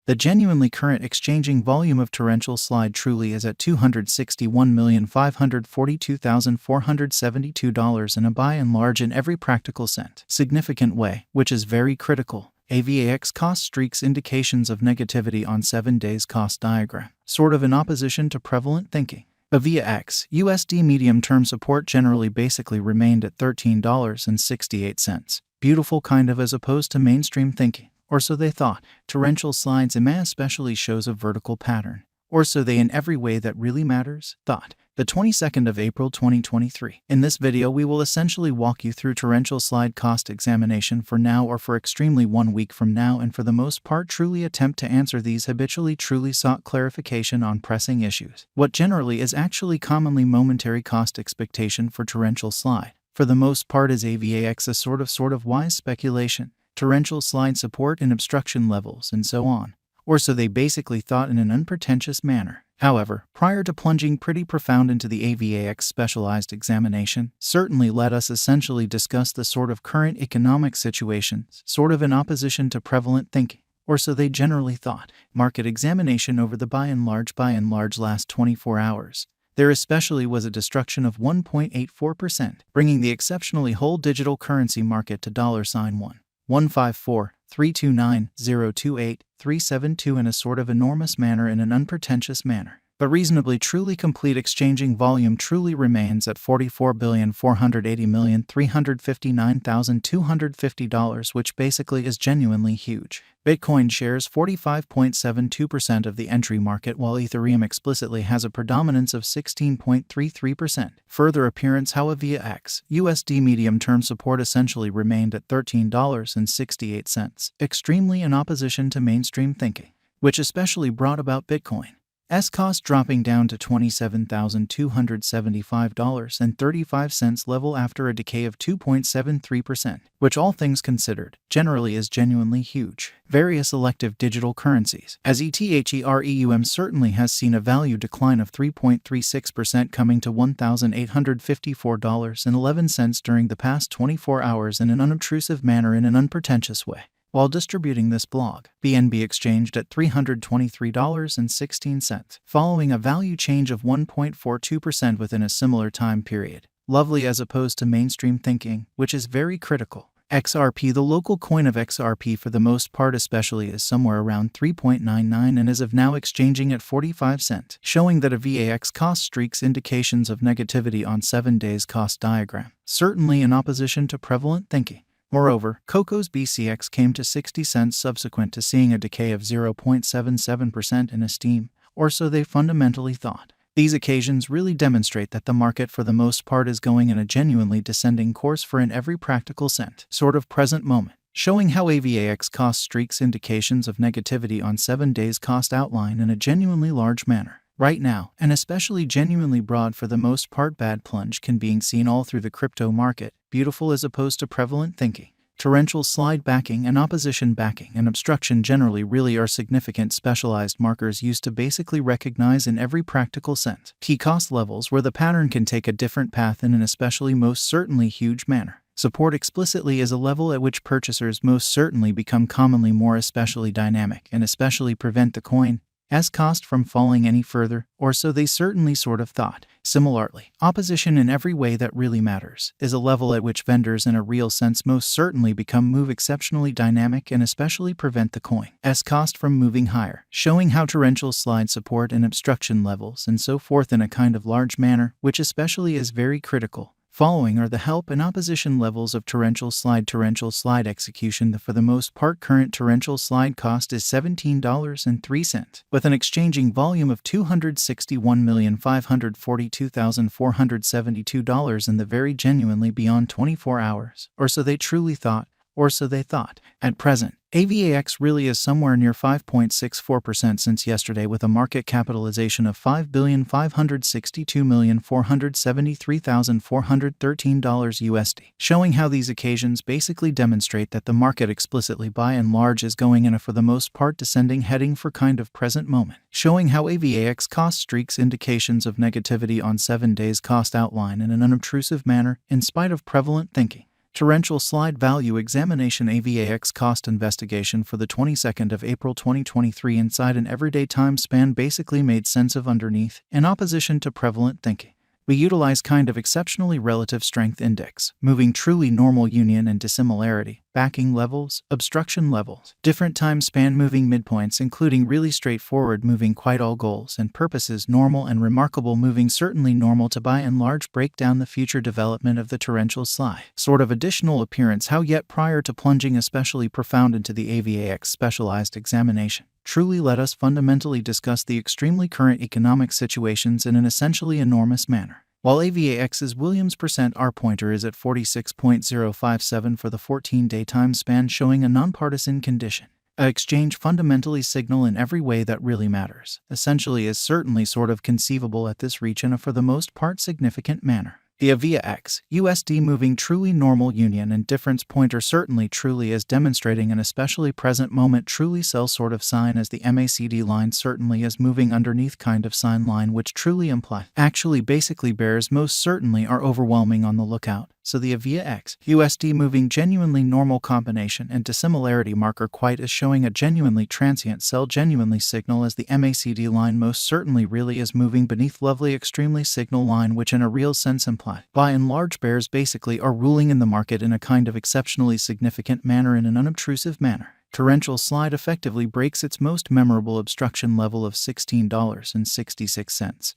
The genuinely current exchanging volume of torrential slide truly is at $261,542,472 in a by and large in every practical significant way, which is very critical. Avax cost streaks indications of negativity on 7 days cost diagram, sort of in opposition to prevalent thinking. Avax USD medium-term support generally basically remained at $13.68. Beautiful kind of as opposed to mainstream thinking. Or so they thought. Torrential slides EMA especially shows a vertical pattern. Or so they in every way that really matters, thought. The 22nd of April 2023. In this video we will essentially walk you through torrential slide cost examination for now or for extremely 1 week from now, and for the most part truly attempt to answer these habitually truly sought clarification on pressing issues. What generally is actually commonly momentary cost expectation for torrential slide, for the most part is Avax a sort of wise speculation. Torrential slide support and obstruction levels and so on. Or so they basically thought in an unpretentious manner. However, prior to plunging pretty profound into the Avax specialized examination, certainly let us essentially discuss the sort of current economic situations, sort of in opposition to prevalent thinking. Or so they generally thought. Market examination over the by and large last 24 hours. There especially was a destruction of 1.84%, bringing the exceptionally whole digital currency market to $154,329,028,372 in a sort of enormous manner, in an unpretentious manner. But reasonably truly complete exchanging volume truly remains at $44,480,359,250, which basically is genuinely huge. Bitcoin shares 45.72% of the entry market, while Ethereum explicitly has a predominance of 16.33%. Further appearance how Avax USD medium-term support essentially remained at $13.68, extremely in opposition to mainstream thinking, which especially brought about Bitcoin's cost dropping down to $27,275.35 level after a decay of 2.73%, which all things considered, generally is genuinely huge. Various elective digital currencies, as ETHEREUM certainly has seen a value decline of 3.36%, coming to $1,854.11 during the past 24 hours in an unobtrusive manner, in an unpretentious way. While distributing this blog, BNB exchanged at $323.16, following a value change of 1.42% within a similar time period. Lovely as opposed to mainstream thinking, which is very critical. XRP, the local coin of XRP for the most part especially, is somewhere around 3.99 and is of now exchanging at 45 cents, showing that Avax cost streaks indications of negativity on 7 days cost diagram, certainly in opposition to prevalent thinking. Moreover, Coco's BCX came to 60 cents subsequent to seeing a decay of 0.77% in esteem, or so they fundamentally thought. These occasions really demonstrate that the market for the most part is going in a genuinely descending course for in every practical sense, sort of present moment, showing how Avax cost streaks indications of negativity on 7 days cost outline in a genuinely large manner. Right now, and especially genuinely broad for the most part, bad plunge can being seen all through the crypto market, beautiful as opposed to prevalent thinking. Torrential slide backing and opposition backing and obstruction generally really are significant specialized markers used to basically recognize in every practical sense key cost levels where the pattern can take a different path in an especially most certainly huge manner. Support explicitly is a level at which purchasers most certainly become commonly more especially dynamic and especially prevent the coin's cost from falling any further, or so they certainly sort of thought. Similarly, opposition in every way that really matters is a level at which vendors in a real sense most certainly move exceptionally dynamic and especially prevent the coin's cost from moving higher, showing how torrential slide support and obstruction levels and so forth in a kind of large manner, which especially is very critical. Following are the help and opposition levels of torrential slide execution. For the most part, current torrential slide cost is $17.03, with an exchanging volume of $261,542,472 in the very genuinely beyond 24 hours, or so they truly thought. Or so they thought. At present, Avax really is somewhere near 5.64% since yesterday, with a market capitalization of $5,562,473,413 USD, showing how these occasions basically demonstrate that the market explicitly by and large is going in a for the most part descending heading for kind of present moment, showing how Avax cost streaks indications of negativity on 7 days cost outline in an unobtrusive manner in spite of prevalent thinking. Torrential Slide Value Examination AVAX Cost Investigation for the 22nd of April 2023 inside an everyday time span basically made sense of underneath, in opposition to prevalent thinking. We utilize kind of exceptionally relative strength index, moving truly normal union and dissimilarity, backing levels, obstruction levels, different time span moving midpoints including really straightforward moving quite all goals and purposes normal and remarkable moving certainly normal to by and large break down the future development of the torrential slide. Sort of additional appearance how yet prior to plunging especially profound into the AVAX specialized examination. Truly let us fundamentally discuss the extremely current economic situations in an essentially enormous manner. While AVAX's Williams % R pointer is at 46.057 for the 14-day time span showing a nonpartisan condition, an exchange fundamentally signal in every way that really matters, essentially is certainly sort of conceivable at this reach in a for the most part significant manner. The AVAX USD moving truly normal union and difference pointer certainly truly is demonstrating an especially present moment truly sell sort of sign as the MACD line certainly is moving underneath kind of sign line which truly imply actually basically bears most certainly are overwhelming on the lookout. So the AVAX USD moving genuinely normal combination and dissimilarity marker quite is showing a genuinely transient sell genuinely signal as the MACD line most certainly really is moving beneath lovely extremely signal line which in a real sense imply by and large bears basically are ruling in the market in a kind of exceptionally significant manner in an unobtrusive manner. Torrential slide effectively breaks its most memorable obstruction level of $16.66.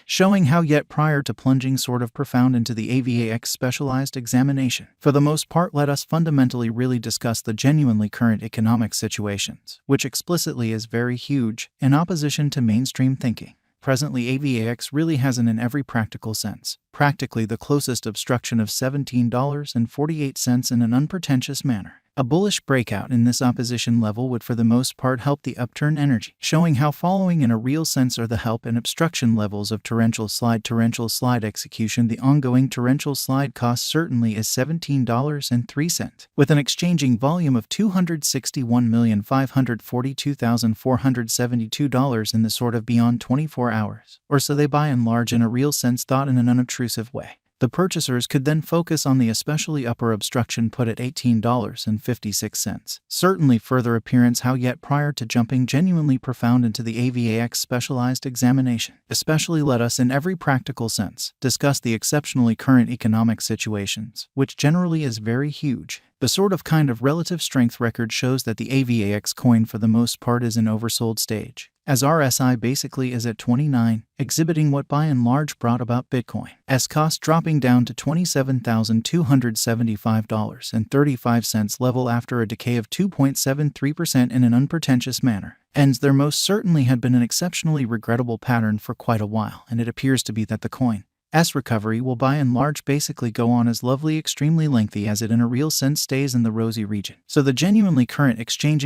Showing how yet prior to plunging sort of profound into the AVAX specialized examination, for the most part let us fundamentally really discuss the genuinely current economic situations, which explicitly is very huge, in opposition to mainstream thinking. Presently AVAX really has in every practical sense, practically the closest obstruction of $17.48 in an unpretentious manner. A bullish breakout in this opposition level would for the most part help the upturn energy, showing how following in a real sense are the help and obstruction levels of torrential slide execution. The ongoing torrential slide cost certainly is $17.03, with an exchanging volume of $261,542,472 in the sort of beyond 24 hours, or so they by and large in a real sense thought in an unobtrusive way. The purchasers could then focus on the especially upper obstruction put at $18.56. Certainly further appearance how yet prior to jumping genuinely profound into the AVAX specialized examination. Especially let us in every practical sense discuss the exceptionally current economic situations, which generally is very huge. The sort of kind of relative strength record shows that the AVAX coin for the most part is in oversold stage, as RSI basically is at 29, exhibiting what by and large brought about Bitcoin's cost dropping down to $27,275.35 level after a decay of 2.73% in an unpretentious manner. And there most certainly had been an exceptionally regrettable pattern for quite a while, and it appears to be that the coin's recovery will by and large basically go on as lovely extremely lengthy as it in a real sense stays in the rosy region. So the genuinely current exchanging